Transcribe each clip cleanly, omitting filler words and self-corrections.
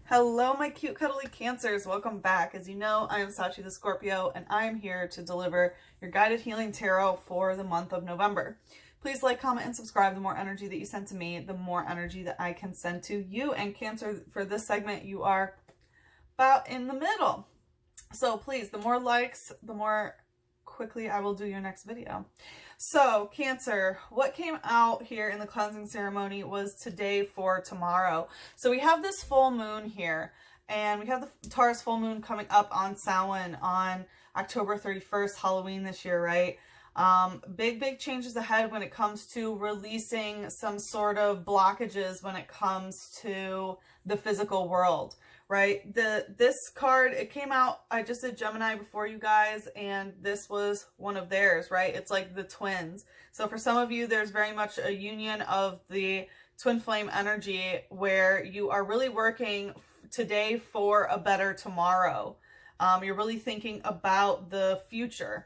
Hello, my cute cuddly Cancers. Welcome back. As you know, I am Sachi the Scorpio, and I am here to deliver your guided healing tarot for the month of November. Please like, comment, and subscribe. The more energy that you send to me, the more energy that I can send to you. And Cancer, for this segment, you are about in the middle. So please, the more likes, the more quickly I will do your next video. So Cancer, what came out here in the cleansing ceremony was today for tomorrow. So we have this full moon here, and we have the Taurus full moon coming up on Samhain on October 31st, Halloween this year, right? Big changes ahead when it comes to releasing some sort of blockages when it comes to the physical world, right? This card, it came out, I just did Gemini before you guys, and this was one of theirs, right? It's like the twins. So for some of you, there's very much a union of the twin flame energy where you are really working today for a better tomorrow. You're really thinking about the future.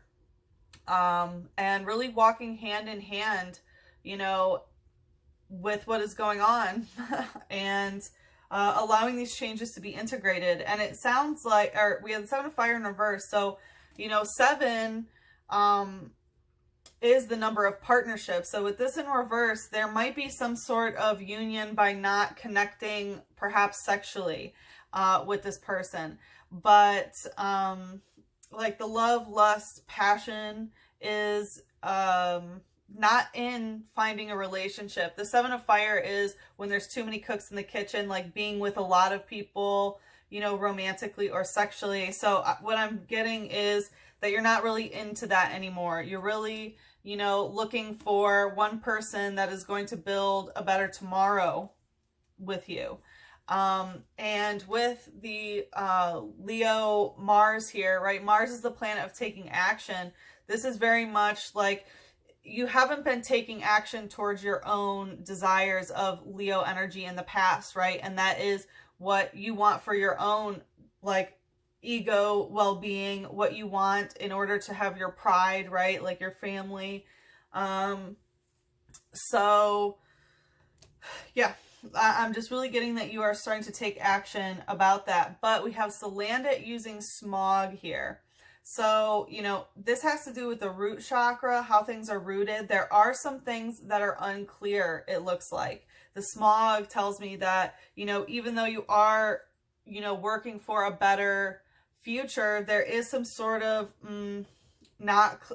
And really walking hand in hand, you know, with what is going on and allowing these changes to be integrated. And it sounds like, or we had 7 of fire in reverse. So, you know, 7 is the number of partnerships. So with this in reverse, there might be some sort of union by not connecting perhaps sexually with this person. But like the love, lust, passion is not in finding a relationship. The 7 of fire is when there's too many cooks in the kitchen, like being with a lot of people, you know, romantically or sexually. So what I'm getting is that you're not really into that anymore. You're really, you know, looking for one person that is going to build a better tomorrow with you. And with the Leo Mars here, right? Mars is the planet of taking action. This is very much like you haven't been taking action towards your own desires of Leo energy in the past, right? And that is what you want for your own, like, ego well-being, what you want in order to have your pride, right? Like your family. So yeah, I'm just really getting that you are starting to take action about that. But we have Salandit using smog here. So, you know, this has to do with the root chakra, how things are rooted. There are some things that are unclear, it looks like. The smog tells me that, you know, even though you are, you know, working for a better future, there is some sort of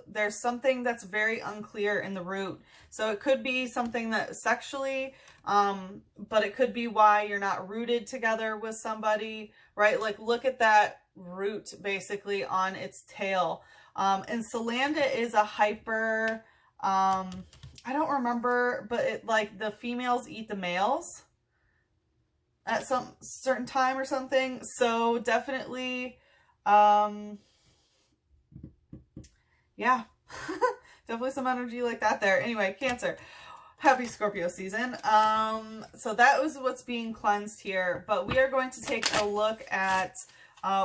there's something that's very unclear in the root. So it could be something that sexually, but it could be why you're not rooted together with somebody, right? Like look at that root basically on its tail. And Salandit is a hyper, I don't remember, but it like the females eat the males at some certain time or something. So definitely, yeah, definitely some energy like that there. Anyway, Cancer, happy Scorpio season. So that was what's being cleansed here, but we are going to take a look at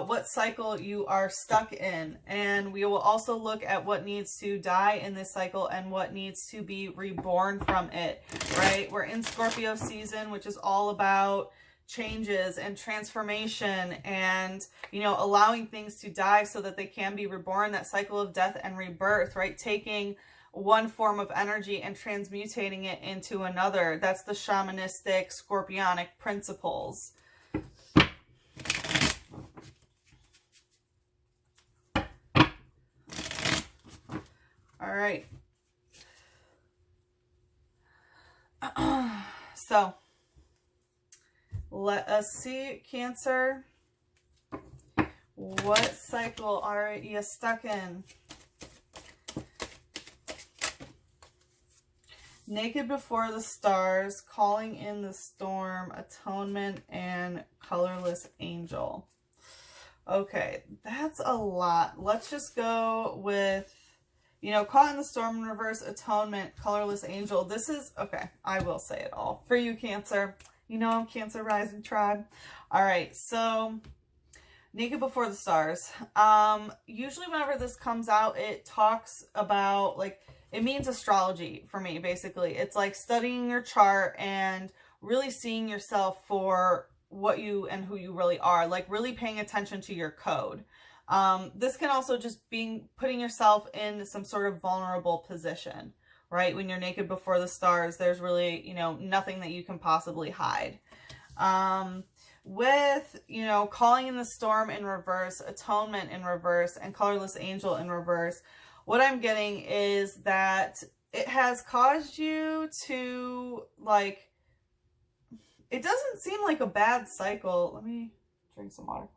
what cycle you are stuck in, and we will also look at what needs to die in this cycle and what needs to be reborn from it, right? We're in Scorpio season, which is all about changes and transformation and, you know, allowing things to die so that they can be reborn, that cycle of death and rebirth, right? Taking one form of energy and transmutating it into another. That's the shamanistic scorpionic principles. All right. So let us see, Cancer. What cycle are you stuck in? Naked before the stars, calling in the storm, atonement, and colorless angel. Okay, that's a lot. Let's just go with, you know, caught in the storm in reverse, atonement, colorless angel. This is, okay, I will say it all. For you, Cancer. You know I'm Cancer rising tribe. All right, so naked before the stars. Usually whenever this comes out, it talks about, like, it means astrology for me, basically. It's like studying your chart and really seeing yourself for what you and who you really are, like really paying attention to your code. This can also just be putting yourself in some sort of vulnerable position, right? When you're naked before the stars, there's really, you know, nothing that you can possibly hide. With, you know, calling in the storm in reverse, atonement in reverse, and colorless angel in reverse, what I'm getting is that it has caused you to, like, it doesn't seem like a bad cycle. Let me drink some water.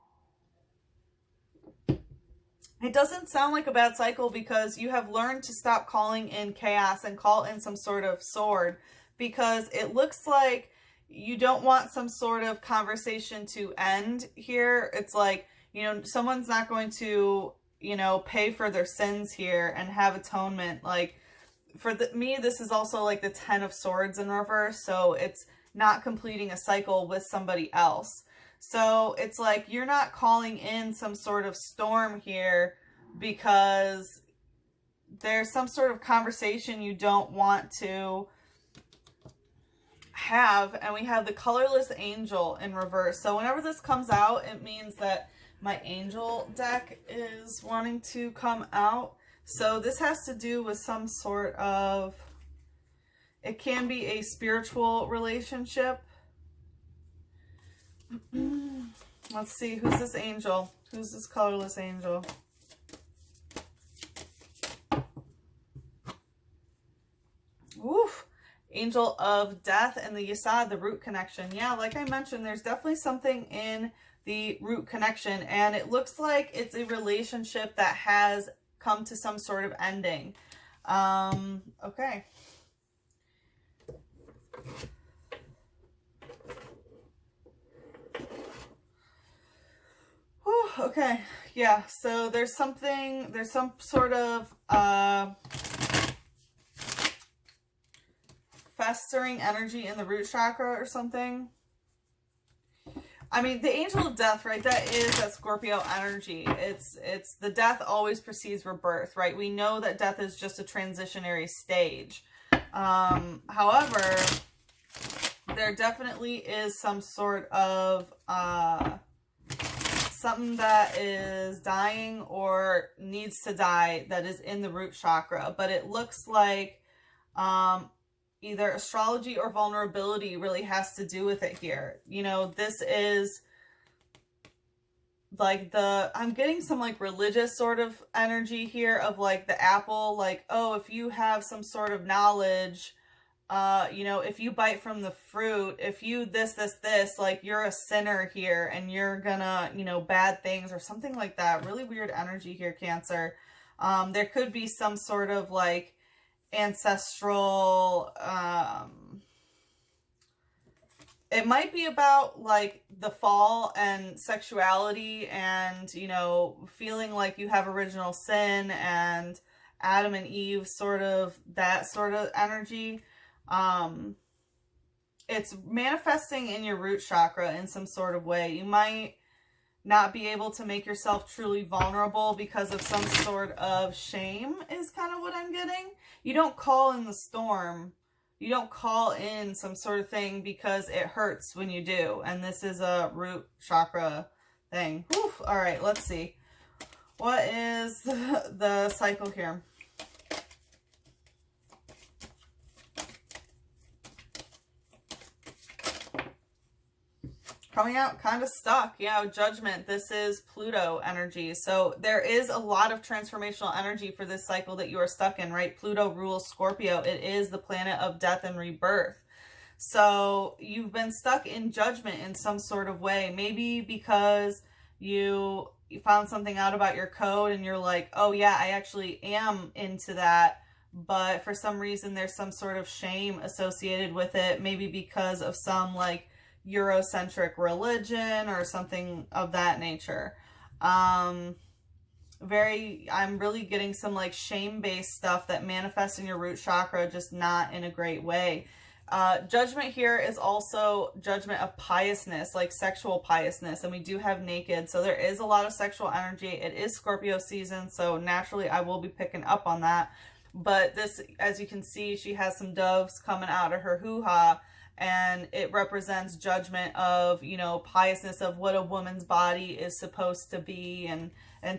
It doesn't sound like a bad cycle because you have learned to stop calling in chaos and call in some sort of sword, because it looks like you don't want some sort of conversation to end here. It's like, you know, someone's not going to, you know, pay for their sins here and have atonement. Like, for me, this is also like the 10 of Swords in reverse. So it's not completing a cycle with somebody else. So it's like you're not calling in some sort of storm here because there's some sort of conversation you don't want to have. And we have the colorless angel in reverse. So whenever this comes out, it means that my angel deck is wanting to come out. So this has to do with some sort of, it can be a spiritual relationship. Let's see, who's this angel? Who's this colorless angel? Oof. Angel of Death and the Yesod, the root connection. Yeah, like I mentioned, there's definitely something in the root connection, and it looks like it's a relationship that has come to some sort of ending. Okay. Whew, okay, yeah, so there's some sort of festering energy in the root chakra or something. I mean, the angel of death, right? That is that Scorpio energy. It's the death always precedes rebirth, right? We know that death is just a transitionary stage. However, there definitely is some sort of something that is dying or needs to die that is in the root chakra, but it looks like either astrology or vulnerability really has to do with it here. You know, this is like I'm getting some like religious sort of energy here of like the apple, like, oh, if you have some sort of knowledge, you know, if you bite from the fruit, if you this, like you're a sinner here and you're gonna, you know, bad things or something like that. Really weird energy here, Cancer. There could be some sort of like ancestral, it might be about like the fall and sexuality and, you know, feeling like you have original sin and Adam and Eve, sort of that sort of energy. It's manifesting in your root chakra in some sort of way. You might not be able to make yourself truly vulnerable because of some sort of shame is kind of what I'm getting. You don't call in the storm. You don't call in some sort of thing because it hurts when you do. And this is a root chakra thing. Whew. All right, let's see. What is the cycle here? Coming out kind of stuck. Yeah, Judgment. This is Pluto energy. So there is a lot of transformational energy for this cycle that you are stuck in, right? Pluto rules Scorpio. It is the planet of death and rebirth. So you've been stuck in judgment in some sort of way. Maybe because you found something out about your code and you're like, oh yeah, I actually am into that. But for some reason, there's some sort of shame associated with it. Maybe because of some like Eurocentric religion or something of that nature. I'm really getting some like shame-based stuff that manifests in your root chakra, just not in a great way. Judgment here is also judgment of piousness, like sexual piousness, and we do have naked, so there is a lot of sexual energy. It is Scorpio season, so naturally I will be picking up on that. But this, as you can see, she has some doves coming out of her hoo-ha, and it represents judgment of, you know, piousness of what a woman's body is supposed to be, and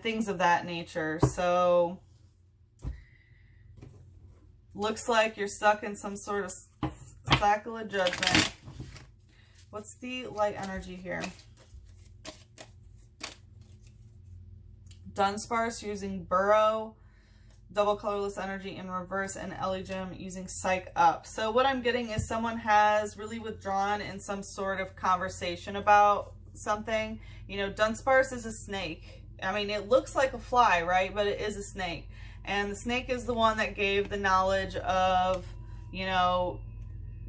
things of that nature. So looks like you're stuck in some sort of cycle of judgment. What's the light energy here? Dunsparce using Burrow, double colorless energy in reverse, and Elijim using Psych Up. So what I'm getting is someone has really withdrawn in some sort of conversation about something. You know, Dunsparce is a snake. I mean, it looks like a fly, right? But it is a snake. And the snake is the one that gave the knowledge of, you know,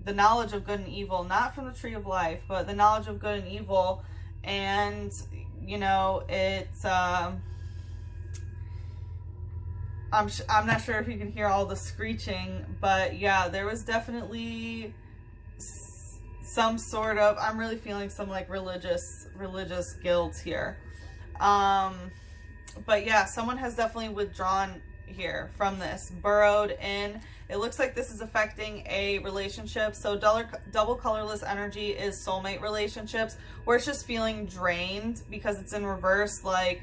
the knowledge of good and evil, not from the tree of life, but the knowledge of good and evil. And, you know, it's, I'm not sure if you can hear all the screeching, but yeah, there was definitely some sort of, I'm really feeling some like religious guilt here. But yeah, someone has definitely withdrawn here from this, burrowed in. It looks like this is affecting a relationship. So double colorless energy is soulmate relationships, where it's just feeling drained because it's in reverse, like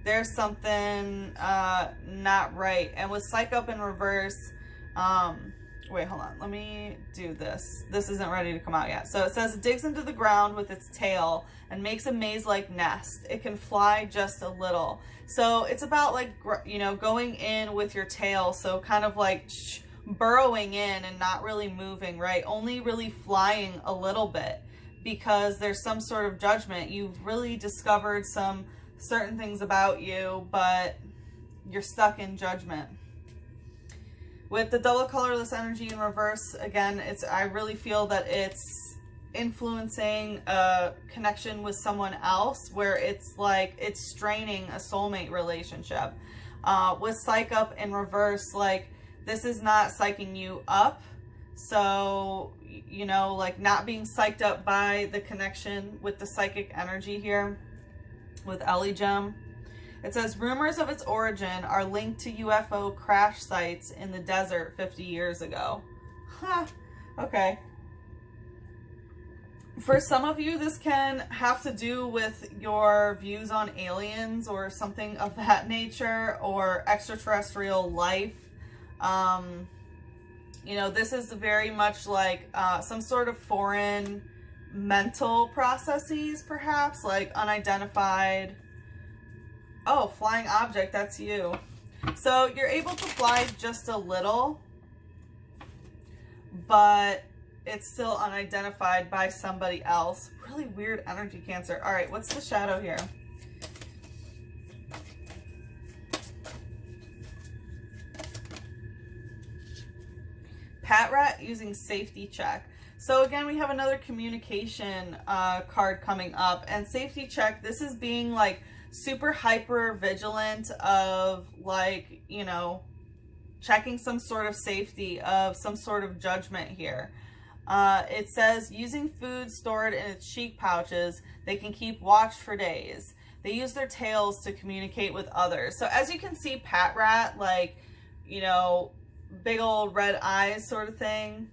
there's something not right. And with Psych Up in reverse, wait, hold on, let me do this. This isn't ready to come out yet. So it says it digs into the ground with its tail and makes a maze-like nest. It can fly just a little. So it's about like, you know, going in with your tail. So kind of like burrowing in and not really moving, right? Only really flying a little bit because there's some sort of judgment. You've really discovered some certain things about you, but you're stuck in judgment. With the double colorless energy in reverse, again, I really feel that it's influencing a connection with someone else, where it's like it's straining a soulmate relationship. With Psych Up in reverse, like this is not psyching you up. So, you know, like not being psyched up by the connection with the psychic energy here with Elijim. It says rumors of its origin are linked to UFO crash sites in the desert 50 years ago. Huh. Okay. For some of you, this can have to do with your views on aliens or something of that nature, or extraterrestrial life. You know, this is very much like some sort of foreign mental processes, perhaps, like unidentified. Oh, flying object, that's you. So you're able to fly just a little, but it's still unidentified by somebody else. Really weird energy, Cancer. All right, what's the shadow here? Pat Rat using Safety Check. So again, we have another communication card coming up, and Safety Check, this is being like super hyper vigilant of, like, you know, checking some sort of safety, of some sort of judgment here. It says using food stored in its cheek pouches, they can keep watch for days. They use their tails to communicate with others. So as you can see, Pat Rat, like, you know, big old red eyes sort of thing.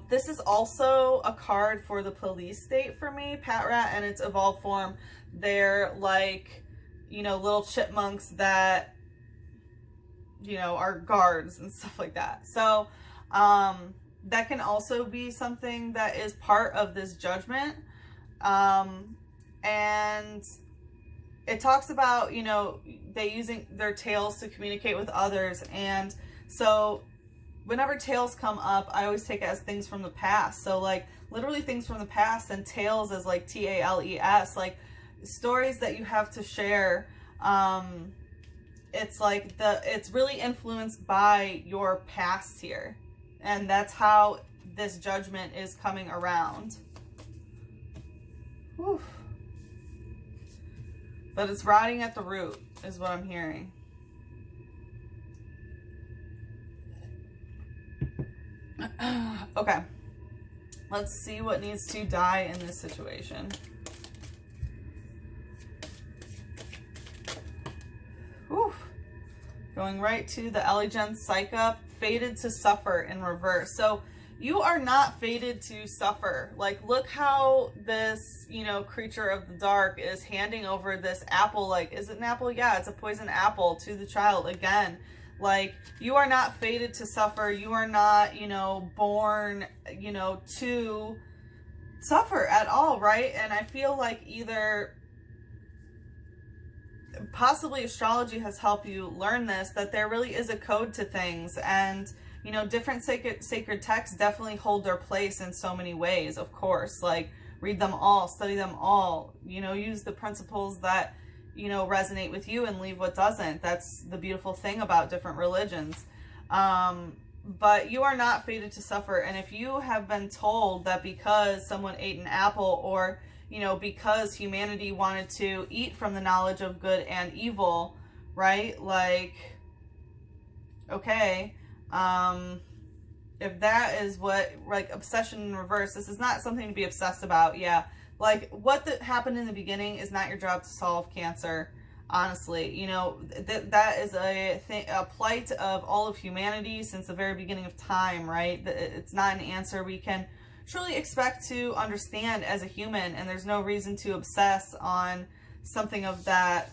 This is also a card for the police state for me, Pat Rat, and its evolved form. They're like, you know, little chipmunks that, you know, are guards and stuff like that. So that can also be something that is part of this judgment. And it talks about, you know, they using their tails to communicate with others. And so whenever tails come up, I always take it as things from the past. So like literally things from the past, and tales as like T-A-L-E-S, like stories that you have to share. It's like it's really influenced by your past here. And that's how this judgment is coming around. Whew. But it's rotting at the root is what I'm hearing. Okay, let's see what needs to die in this situation. Whew. Going right to the Elijim Psych Up, fated to suffer in reverse. So you are not fated to suffer. Like, look how this, you know, creature of the dark is handing over this apple. Like, is it an apple? Yeah, it's a poison apple to the child again. Like, you are not fated to suffer. You are not, you know, born, you know, to suffer at all, right? And I feel like either possibly astrology has helped you learn this, that there really is a code to things. And, you know, different sacred texts definitely hold their place in so many ways, of course. Like, read them all, study them all, you know, use the principles that, you know, resonate with you and leave what doesn't. That's the beautiful thing about different religions. But you are not fated to suffer. And if you have been told that because someone ate an apple, or, you know, because humanity wanted to eat from the knowledge of good and evil, right? Like, okay, if that is what, like, obsession in reverse, this is not something to be obsessed about. Yeah. Like, what happened in the beginning is not your job to solve, Cancer. Honestly, you know, that is a plight of all of humanity since the very beginning of time, right? It's not an answer we can truly expect to understand as a human, and there's no reason to obsess on something of that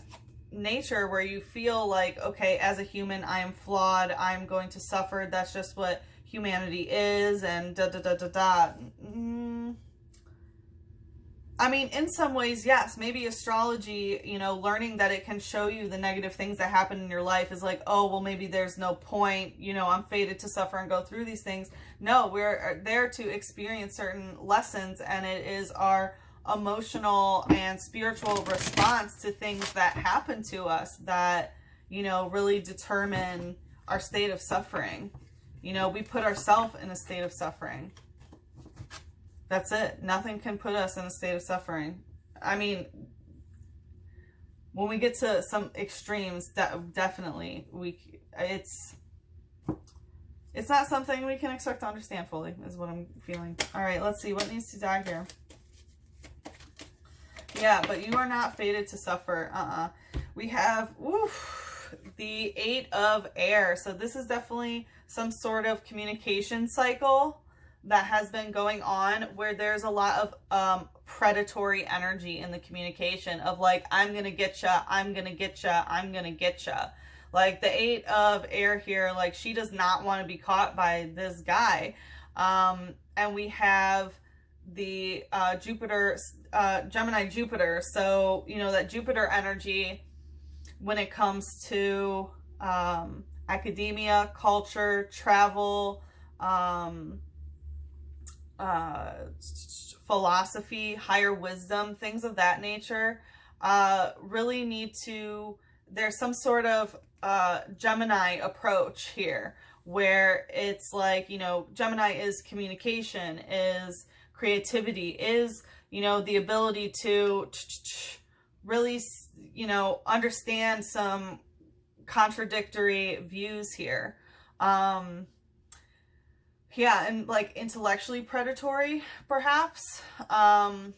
nature where you feel like, okay, as a human, I am flawed, I'm going to suffer, that's just what humanity is, and da-da-da-da-da. I mean, in some ways, yes, maybe astrology, you know, learning that it can show you the negative things that happen in your life is like, oh, well, maybe there's no point, you know, I'm fated to suffer and go through these things. No, we're there to experience certain lessons, and it is our emotional and spiritual response to things that happen to us that, you know, really determine our state of suffering. You know, we put ourselves in a state of suffering. That's it. Nothing can put us in a state of suffering. I mean, when we get to some extremes, definitely it's not something we can expect to understand fully, is what I'm feeling. All right, let's see what needs to die here. Yeah, but you are not fated to suffer. We have the 8 of Air. So this is definitely some sort of communication cycle that has been going on where there's a lot of predatory energy in the communication of like, I'm gonna get ya, I'm gonna get ya, I'm gonna get ya. Like the 8 of Air here, like she does not want to be caught by this guy. And we have the Jupiter, Gemini Jupiter. So, you know, that Jupiter energy when it comes to academia, culture, travel, philosophy, higher wisdom, things of that nature, really need to, there's some sort of Gemini approach here where it's like, you know, Gemini is communication, is creativity, is, you know, the ability to really, you know, understand some contradictory views here. Yeah, and like intellectually predatory, perhaps. I'm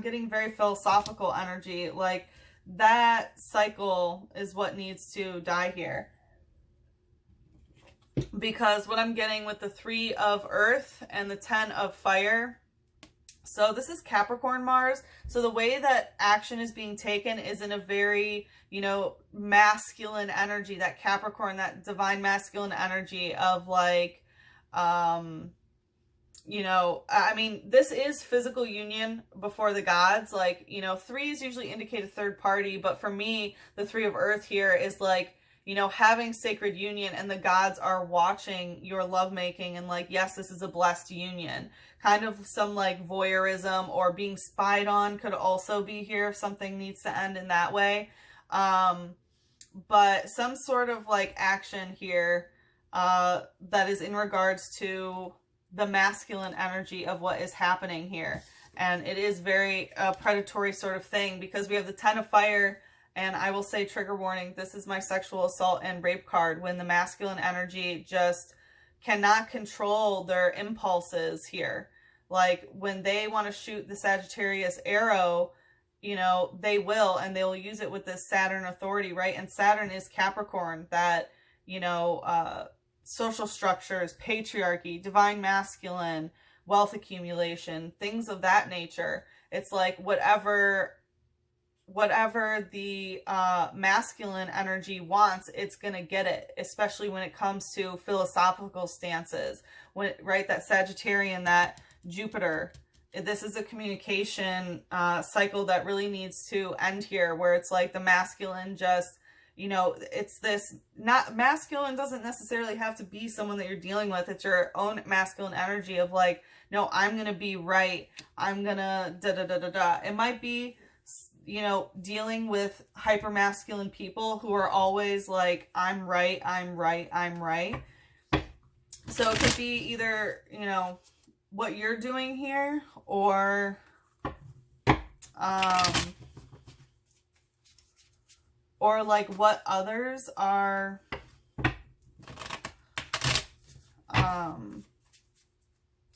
getting very philosophical energy. Like that cycle is what needs to die here. Because what I'm getting with the 3 of Earth and the 10 of Fire. So this is Capricorn Mars. So the way that action is being taken is in a very, you know, masculine energy, that Capricorn, that divine masculine energy of like, you know, I mean, this is physical union before the gods. Like, you know, 3s usually indicate a third party, but for me, the 3 of Earth here is like, you know, having sacred union and the gods are watching your lovemaking and like, yes, this is a blessed union. Kind of some like voyeurism or being spied on could also be here if something needs to end in that way. But some sort of like action here that is in regards to the masculine energy of what is happening here. And it is very predatory sort of thing because we have the 10 of Fire. And I will say, trigger warning, this is my sexual assault and rape card when the masculine energy just cannot control their impulses here. Like when they want to shoot the Sagittarius arrow, you know, they will, and they'll use it with this Saturn authority, right? And Saturn is Capricorn, that, you know, social structures, patriarchy, divine masculine, wealth accumulation, things of that nature. It's like whatever the masculine energy wants, it's gonna get it, especially when it comes to philosophical stances. Right, that Sagittarian, that Jupiter, this is a communication cycle that really needs to end here, where it's like the masculine just, you know, it's this, not masculine doesn't necessarily have to be someone that you're dealing with. It's your own masculine energy of like, no, I'm going to be right. I'm going to da da da da da. It might be, you know, dealing with hyper masculine people who are always like, I'm right, I'm right, I'm right. So it could be either, you know, what you're doing here, or like what others are how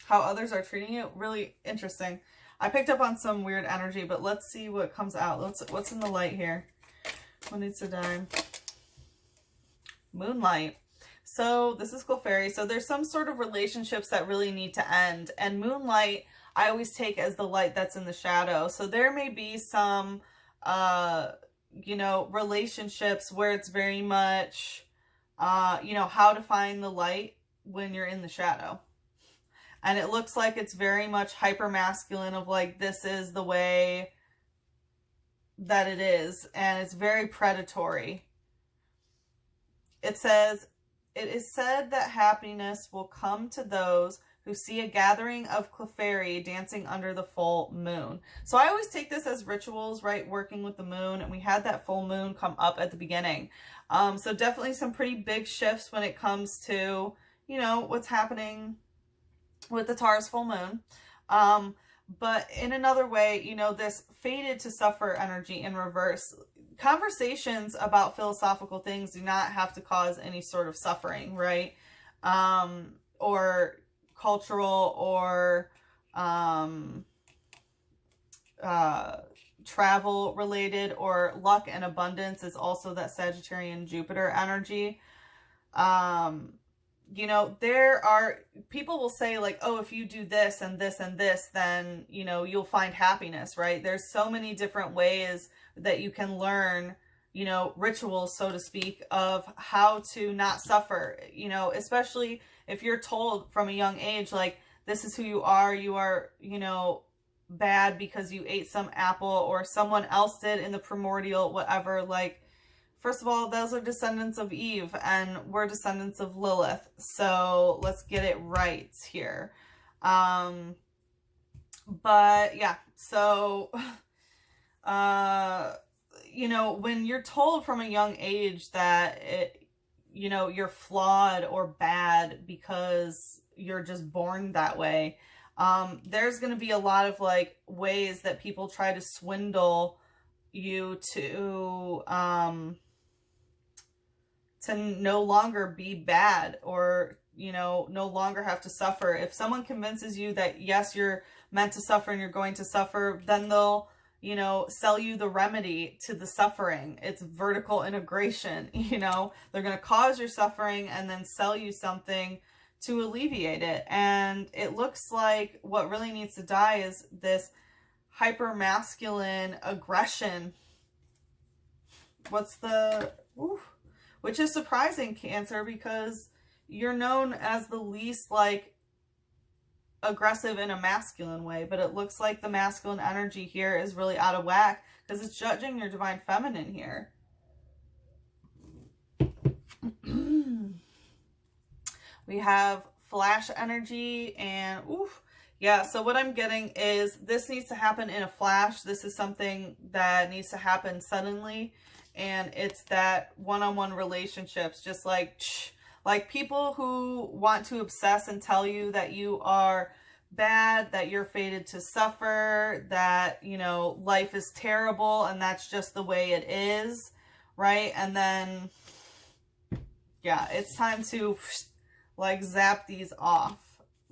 others are treating you. Really interesting. I picked up on some weird energy, but let's see what comes out. What's in the light here? What needs to die? Moonlight. So this is Clefairy. So there's some sort of relationships that really need to end. And moonlight, I always take as the light that's in the shadow. So there may be some, you know, relationships where it's very much, you know, how to find the light when you're in the shadow. And it looks like it's very much hyper masculine of like, this is the way that it is. And it's very predatory. It says, it is said that happiness will come to those who see a gathering of Clefairy dancing under the full moon. So I always take this as rituals, right? Working with the moon. And we had that full moon come up at the beginning. So definitely some pretty big shifts when it comes to, you know, what's happening with the Taurus full moon. But in another way, you know, this fated to suffer energy in reverse. Conversations about philosophical things do not have to cause any sort of suffering, right? Or cultural or travel related, or luck and abundance is also that Sagittarian Jupiter energy. You know, there are, people will say like, oh, if you do this and this and this, then, you know, you'll find happiness, right? There's so many different ways that you can learn, you know, rituals, so to speak, of how to not suffer, you know, especially if you're told from a young age, like, this is who you are, you know, bad because you ate some apple or someone else did in the primordial, whatever, like, first of all, those are descendants of Eve and we're descendants of Lilith. So let's get it right here. But yeah, so, you know, when you're told from a young age that you know, you're flawed or bad because you're just born that way, there's going to be a lot of like ways that people try to swindle you to no longer be bad, or, you know, no longer have to suffer. If someone convinces you that, yes, you're meant to suffer and you're going to suffer, then they'll, you know, sell you the remedy to the suffering. It's vertical integration, you know. They're going to cause your suffering and then sell you something to alleviate it. And it looks like what really needs to die is this hyper masculine aggression. What's the... Oof. Which is surprising, Cancer, because you're known as the least, like, aggressive in a masculine way. But it looks like the masculine energy here is really out of whack because it's judging your divine feminine here. We have flash energy and, oof. Yeah, so what I'm getting is this needs to happen in a flash. This is something that needs to happen suddenly. And it's that one-on-one relationships, just like people who want to obsess and tell you that you are bad, that you're fated to suffer, that, you know, life is terrible and that's just the way it is, right? And then, yeah, it's time to like zap these off.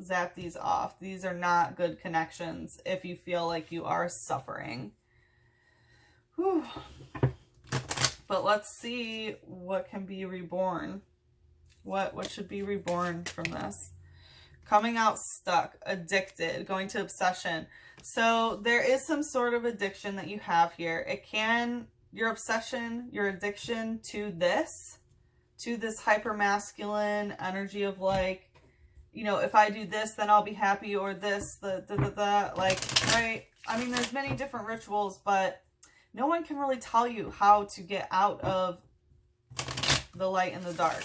Zap these off. These are not good connections if you feel like you are suffering. Whew. But let's see what can be reborn. What should be reborn from this? Coming out stuck, addicted, going to obsession. So there is some sort of addiction that you have here. It can, your obsession, your addiction to this hyper-masculine energy of like, you know, if I do this, then I'll be happy, or this, like, right? I mean, there's many different rituals, but no one can really tell you how to get out of the light and the dark.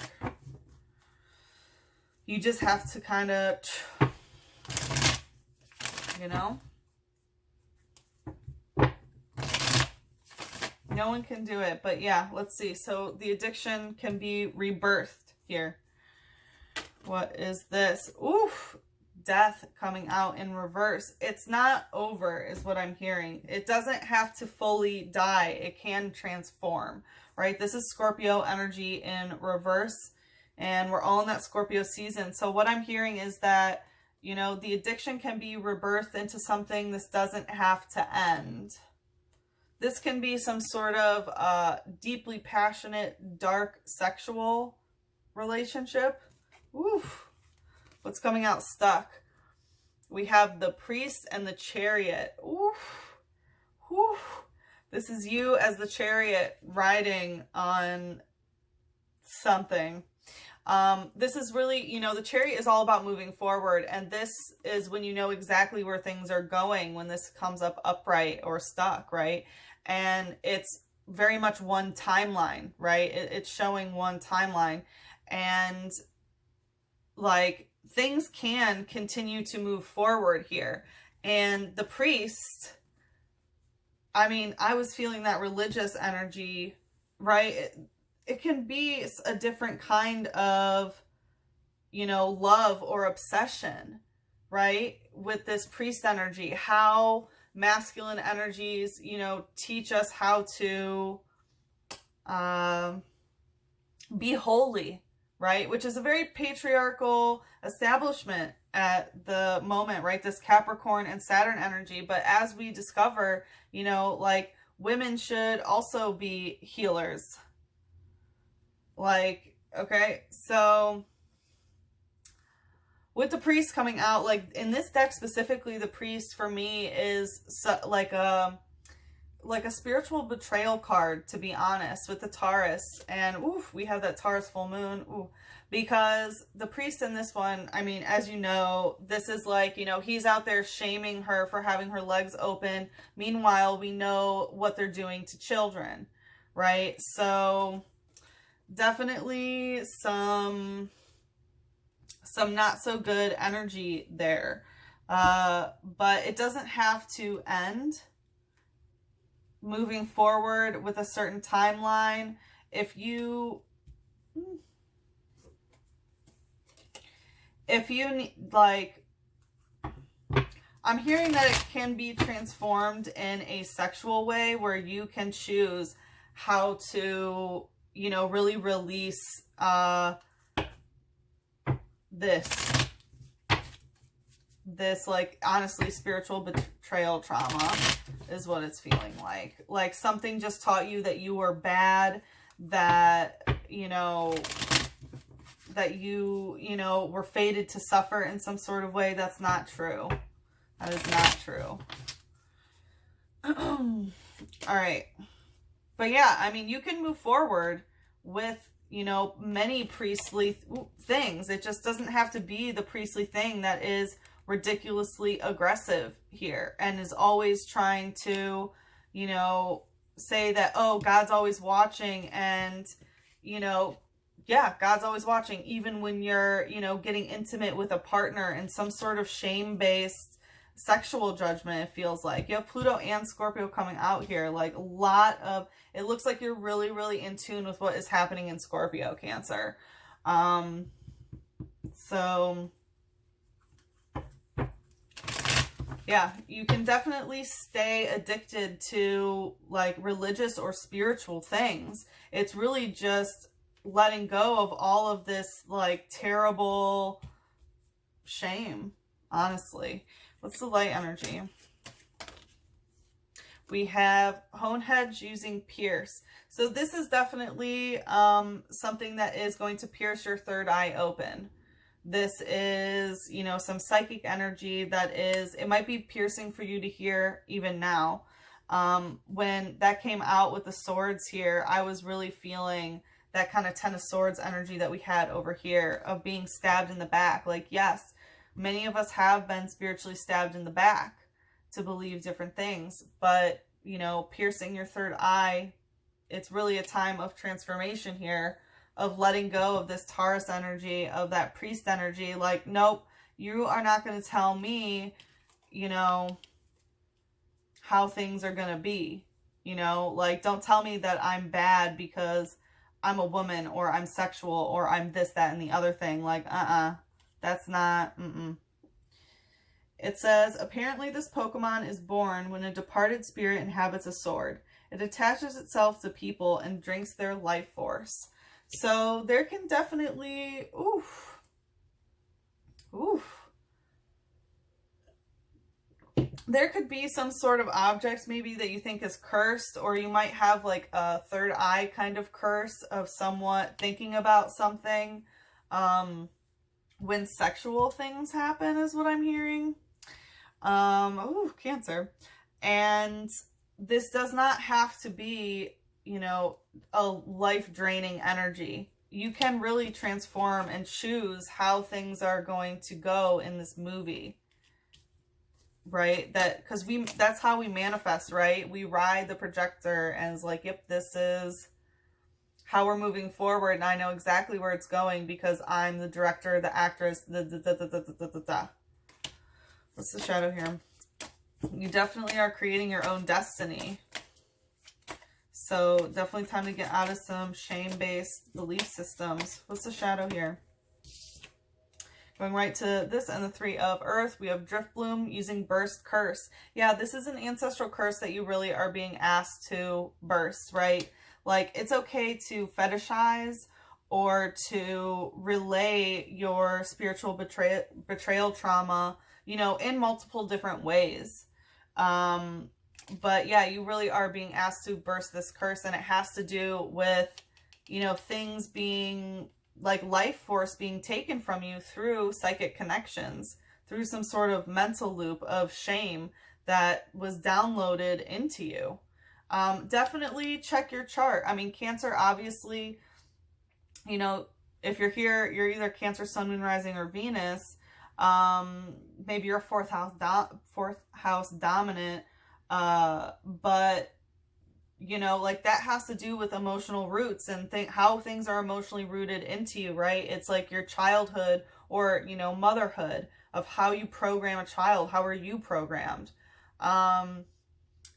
You just have to kind of, you know? No one can do it, but yeah, let's see. So the addiction can be rebirthed here. What is this? Oof, death coming out in reverse. It's not over is what I'm hearing. It doesn't have to fully die. It can transform, right? This is Scorpio energy in reverse, and we're all in that Scorpio season. So what I'm hearing is that, you know, the addiction can be rebirthed into something. This doesn't have to end. This can be some sort of deeply passionate, dark sexual relationship. Oof. What's coming out stuck? We have the priest and the chariot. Oof. Oof. This is you as the chariot riding on something. This is really, you know, the chariot is all about moving forward. And this is when you know exactly where things are going, when this comes up upright or stuck, right? And it's very much one timeline, right? It's showing one timeline. And like things can continue to move forward here. And the priest, I mean, I was feeling that religious energy, right? It can be a different kind of, you know, love or obsession, right? With this priest energy, how masculine energies, you know, teach us how to be holy, right? Which is a very patriarchal establishment at the moment, right? This Capricorn and Saturn energy. But as we discover, you know, like women should also be healers. Like, okay, so with the priest coming out, like in this deck specifically, the priest for me is like a spiritual betrayal card, to be honest, with the Taurus. And oof, we have that Taurus full moon. Ooh, because the priest in this one, I mean, as you know, this is like, you know, he's out there shaming her for having her legs open. Meanwhile, we know what they're doing to children, right? So definitely some not so good energy there. But it doesn't have to end. Moving forward with a certain timeline. If you need, like, I'm hearing that it can be transformed in a sexual way where you can choose how to, you know, really release this like honestly spiritual betrayal trauma is what it's feeling like something just taught you that you were bad, that you know were fated to suffer in some sort of way. That's not true. That is not true. All right, but yeah, I mean, you can move forward with, you know, many priestly things. It just doesn't have to be the priestly thing that is ridiculously aggressive here and is always trying to, you know, say that, oh, God's always watching. And, you know, yeah, God's always watching, even when you're, you know, getting intimate with a partner in some sort of shame-based sexual judgment. It feels like you have Pluto and Scorpio coming out here. Like a lot of, it looks like you're really, really in tune with what is happening in Scorpio, Cancer. So yeah, you can definitely stay addicted to like religious or spiritual things. It's really just letting go of all of this like terrible shame, honestly. What's the light energy? We have hone hedge using pierce. So this is definitely something that is going to pierce your third eye open. This is, you know, some psychic energy that is, it might be piercing for you to hear even now. When that came out with the swords here, I was really feeling that kind of Ten of Swords energy that we had over here of being stabbed in the back. Like, yes, many of us have been spiritually stabbed in the back to believe different things, but, you know, piercing your third eye, it's really a time of transformation here, of letting go of this Taurus energy, of that priest energy. Like, nope, you are not going to tell me, you know, how things are going to be, you know, like, don't tell me that I'm bad because I'm a woman, or I'm sexual, or I'm this, that, and the other thing. Like, that's not, It says, apparently this Pokemon is born when a departed spirit inhabits a sword. It attaches itself to people and drinks their life force. So there can definitely, there could be some sort of object maybe that you think is cursed, or you might have like a third eye kind of curse of somewhat thinking about something when sexual things happen, is what I'm hearing. Cancer. And this does not have to be, you know, a life-draining energy. You can really transform and choose how things are going to go in this movie. Right? Because that's how we manifest, right? We ride the projector and it's like, yep, this is how we're moving forward, and I know exactly where it's going because I'm the director, the actress, What's the shadow here? You definitely are creating your own destiny. So definitely time to get out of some shame-based belief systems. What's the shadow here? Going right to this and the Three of Earth, we have Drift Bloom using Burst Curse. Yeah, this is an ancestral curse that you really are being asked to burst, right? Like, it's okay to fetishize or to relay your spiritual betrayal trauma, you know, in multiple different ways. But yeah, you really are being asked to burst this curse, and it has to do with, you know, things being like life force being taken from you through psychic connections, through some sort of mental loop of shame that was downloaded into you. Definitely check your chart. I mean, Cancer, obviously, you know, if you're here, you're either Cancer, Sun, Moon, Rising, or Venus. Maybe you're fourth house dominant, but you know, like, that has to do with emotional roots and how things are emotionally rooted into you, right? It's like your childhood, or, you know, motherhood, of how you program a child. How are you programmed?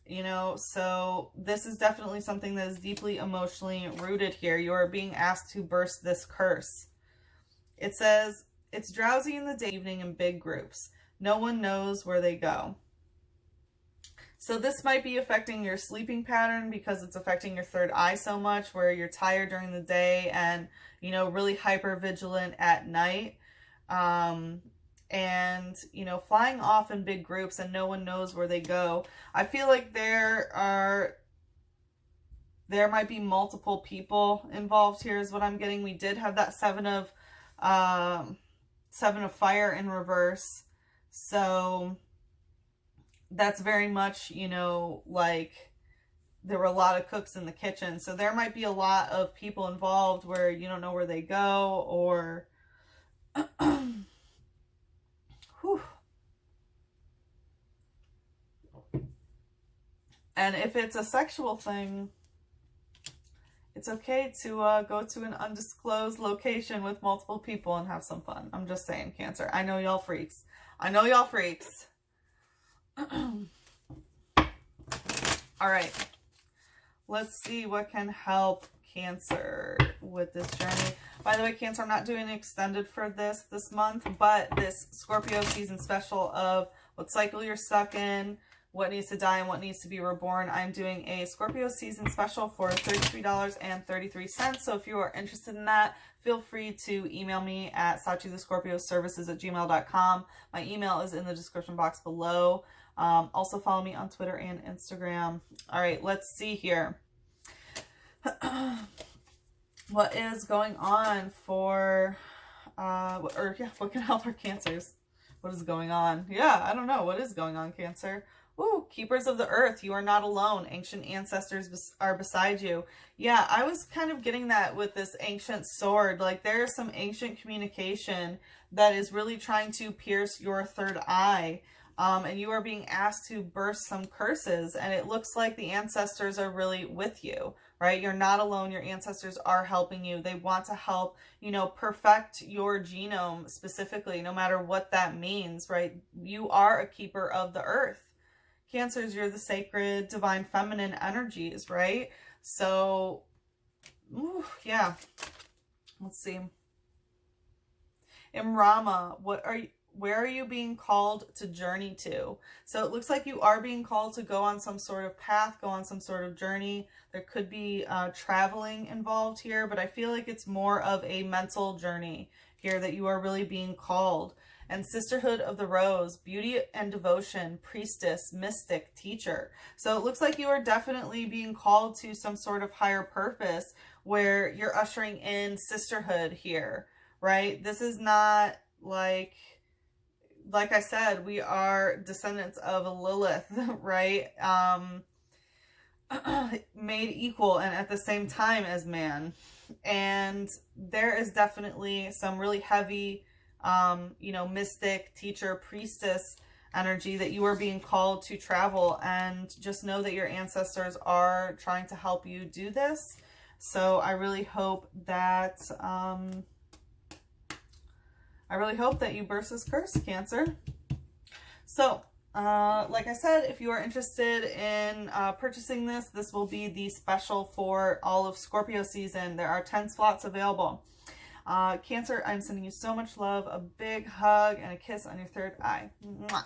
You know, so this is definitely something that is deeply emotionally rooted here. You are being asked to burst this curse. It says, it's drowsy in the day, evening in big groups. No one knows where they go. So this might be affecting your sleeping pattern because it's affecting your third eye so much, where you're tired during the day and, you know, really hyper vigilant at night. And, you know, flying off in big groups and no one knows where they go. I feel like there might be multiple people involved here is what I'm getting. We did have that Seven of Fire in reverse. So that's very much, you know, like, there were a lot of cooks in the kitchen. So there might be a lot of people involved where you don't know where they go, or and if it's a sexual thing, it's okay to go to an undisclosed location with multiple people and have some fun. I'm just saying, Cancer. I know y'all freaks. I know y'all freaks. All right. Let's see what can help Cancer with this journey. By the way, Cancer, I'm not doing extended for this month, but this Scorpio season special of what cycle you're stuck in, what needs to die, and what needs to be reborn. I'm doing a Scorpio season special for $33.33. So if you are interested in that, feel free to email me at SachiTheScorpioServices@gmail.com. My email is in the description box below. Also follow me on Twitter and Instagram. All right, let's see here. What is going on for, what can help our Cancers? What is going on? Yeah, I don't know. What is going on, Cancer? Ooh, keepers of the earth, you are not alone. Ancient ancestors are beside you. Yeah, I was kind of getting that with this ancient sword. Like, there is some ancient communication that is really trying to pierce your third eye. And you are being asked to burst some curses. And it looks like the ancestors are really with you, right? You're not alone. Your ancestors are helping you. They want to help, you know, perfect your genome specifically, no matter what that means, right? You are a keeper of the earth. Cancers, you're the sacred, divine, feminine energies, right? So, ooh, yeah. Let's see. In Rama, where are you being called to journey to? So it looks like you are being called to go on some sort of path, go on some sort of journey. There could be traveling involved here, but I feel like it's more of a mental journey here that you are really being called. And Sisterhood of the Rose, beauty and devotion, priestess, mystic, teacher. So it looks like you are definitely being called to some sort of higher purpose where you're ushering in sisterhood here, right? This is not like I said, we are descendants of Lilith, right? Made equal and at the same time as man. And there is definitely some really heavy, you know, mystic, teacher, priestess energy that you are being called to travel, and just know that your ancestors are trying to help you do this. So I really hope that, you burst this curse, Cancer. So, like I said, if you are interested in purchasing this, this will be the special for all of Scorpio season. There are 10 slots available. Cancer, I'm sending you so much love, a big hug, and a kiss on your third eye. Mwah.